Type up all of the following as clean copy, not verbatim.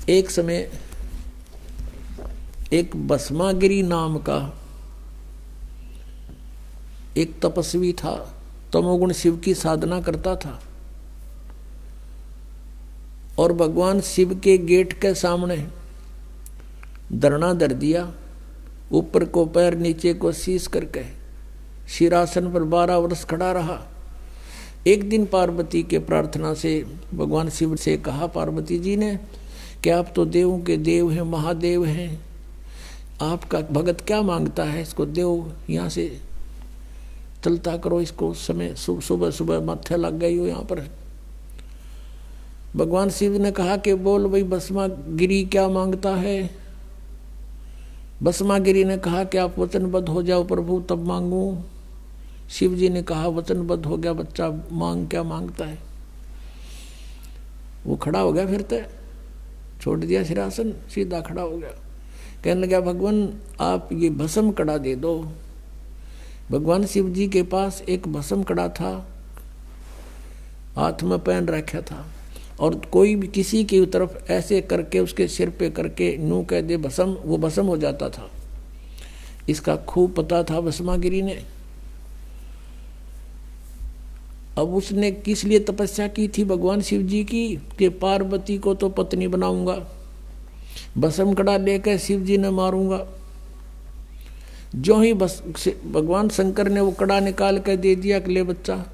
एक समय एक भस्मागिरी नाम का एक तपस्वी था, तमोगुण शिव की साधना करता था और भगवान शिव के गेट के सामने धरना धर दिया, ऊपर को पैर नीचे को शीश करके शीरासन पर 12 वर्ष खड़ा रहा। एक दिन पार्वती के प्रार्थना से भगवान शिव से कहा पार्वती जी ने कि आप तो देवों के देव हैं, महादेव हैं, आपका भगत क्या मांगता है, इसको देव यहाँ से चलता करो, इसको समय सुबह सुबह माथे लग गई हो यहाँ पर। भगवान शिव ने कहा कि बोल भाई भस्मागिरी क्या मांगता है। भस्मागिरी ने कहा कि आप वचनबद्ध हो जाओ प्रभु तब मांगू। शिव जी ने कहा वचनबद्ध हो गया बच्चा, मांग क्या मांगता है। वो खड़ा हो गया, फिर तो छोड़ दिया सिरासन, सीधा खड़ा हो गया। कहने लगा भगवान आप ये भस्म कड़ा दे दो। भगवान शिव जी के पास एक भस्म कड़ा था, हाथ में पहन रखा था, और कोई भी किसी की तरफ ऐसे करके उसके सिर पे करके नू कह दे भस्म, वो भस्म हो जाता था। इसका खूब पता था भस्मागिरी ने। अब उसने किस लिए तपस्या की थी भगवान शिव जी की कि पार्वती को तो पत्नी बनाऊंगा, भस्म कड़ा लेकर शिव जी ने मारूंगा। जो ही भगवान शंकर ने वो कड़ा निकाल कर दे दिया कि ले बच्चा।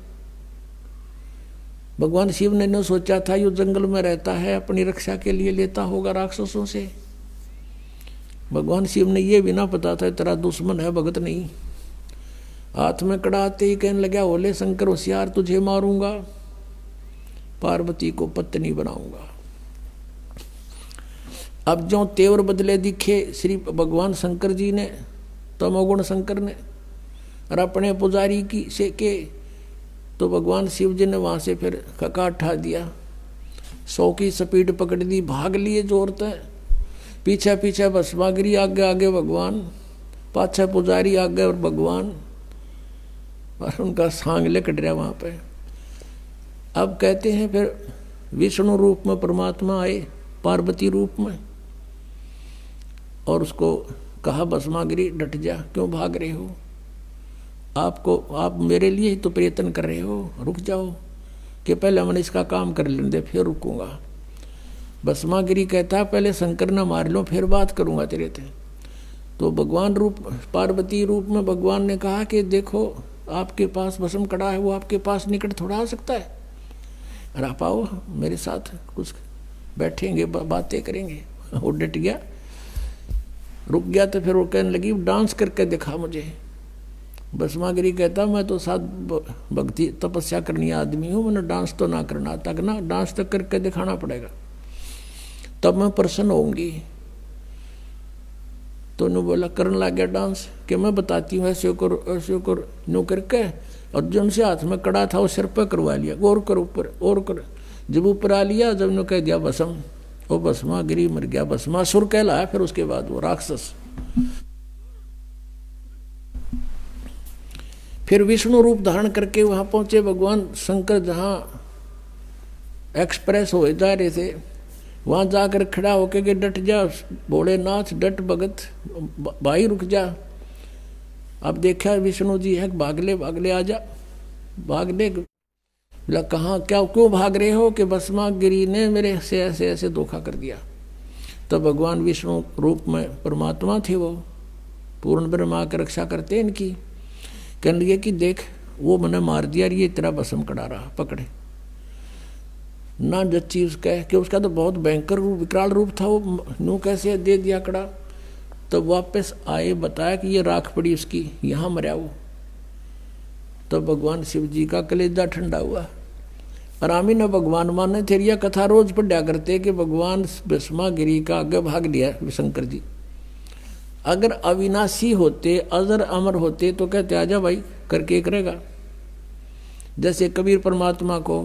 भगवान शिव ने न सोचा था यो जंगल में रहता है, अपनी रक्षा के लिए लेता होगा राक्षसों से। भगवान शिव ने ये भी ना पता था तेरा दुश्मन है, भगत नहीं। हाथ में कड़ा आते ही कहने लगा ओले शंकर होशियार, तुझे मारूंगा, पार्वती को पत्नी बनाऊंगा। अब जो तेवर बदले दिखे श्री भगवान शंकर जी ने, तमोगुण शंकर ने, और अपने पुजारी की से के, तो भगवान शिव जी ने वहां से फिर खका उठा दिया, 100 की स्पीड पकड़ दी, भाग लिए जोर तक। पीछे पीछे भस्मागिरी, आगे आगे भगवान, पाछे पुजारी आगे और भगवान, और उनका सांग लेकर रहा वहां पे। अब कहते हैं फिर विष्णु रूप में परमात्मा आए, पार्वती रूप में, और उसको कहा भस्मागिरी डट जा, क्यों भाग रहे हो, आप मेरे लिए ही तो प्रयत्न कर रहे हो, रुक जाओ कि पहले मैंने इसका काम कर लेने दे फिर रुकूंगा। भस्मागिरी कहता है पहले शंकर ने मार लो फिर बात करूंगा तेरे थे। तो भगवान रूप पार्वती रूप में भगवान ने कहा कि देखो आपके पास भस्म कड़ा है, वो आपके पास निकट थोड़ा आ सकता है, अरे आप आओ मेरे साथ, कुछ बैठेंगे बातें करेंगे। वो डट गया, रुक गया। तो फिर वो कहने लगी डांस करके दिखा मुझे। भस्मागिरी कहता मैं तो साथ भक्ति तपस्या करनी आदमी हूँ, मैंने डांस तो ना करना आता, ना डांस तो करके दिखाना पड़ेगा तब मैं प्रसन्न होंगी। तो उन्होंने बोला करने लग गया डांस कि मैं बताती हूँ ऐसे कर नो करके, और जो उनसे हाथ में कड़ा था वो सिर पर करवा लिया, और कर ऊपर और कर। जब ऊपर आ लिया, जब उन्होंने कह दिया भस्म, वो भस्मागिरी मर गया, भस्मासुर कहलाया फिर उसके बाद वो राक्षस। फिर विष्णु रूप धारण करके वहां पहुंचे भगवान शंकर, जहां एक्सप्रेस हो जा रहे थे, वहां जाकर खड़ा होके के डट जा भोलेनाथ, डट भगत भाई रुक जा। अब देखा विष्णु जी है, भागले आ जा, भागले। बोला कहाँ क्या क्यों भाग रहे हो कि भस्मागिरी ने मेरे से ऐसे धोखा कर दिया। तो भगवान विष्णु रूप में परमात्मा थे, वो पूर्ण ब्रह्मा की रक्षा करते इनकी। कहने लगे कि देख वो मैंने मार दिया, ये तेरा भस्म कड़ा रहा, पकड़े ना जच्ची उसका कि उसका तो बहुत भयंकर रूप विकराल रूप था, वो नू कैसे दे दिया कड़ा। तो वापस आए, बताया कि ये राख पड़ी उसकी, यहाँ मरा वो। तो भगवान शिव जी का कलेजा ठंडा हुआ। आरामी न भगवान माने थे, यह कथा रोज पढ़ा करते कि भगवान भस्मागिरी का आगे भाग लिया शंकर जी। अगर अविनाशी होते, अजर अमर होते तो कहते आजा भाई करके करेगा। जैसे कबीर परमात्मा को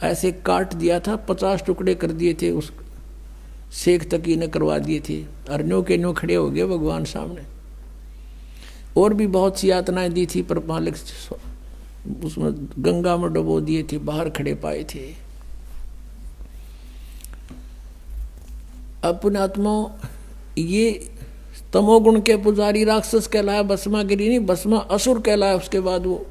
ऐसे काट दिया था, 50 टुकड़े कर दिए थे, उस शेख तकी ने करवा दिए थे, और न्यो के न्यो खड़े हो गए भगवान सामने। और भी बहुत सी यातनाएं दी थी, पर मालिक उसमें गंगा में डुबो दिए थे, बाहर खड़े पाए थे। अपने आत्मा ये तमोगुण के पुजारी राक्षस कहलाया, भस्मा गिरी नहीं, भस्मा असुर कहलाया। उसके बाद वो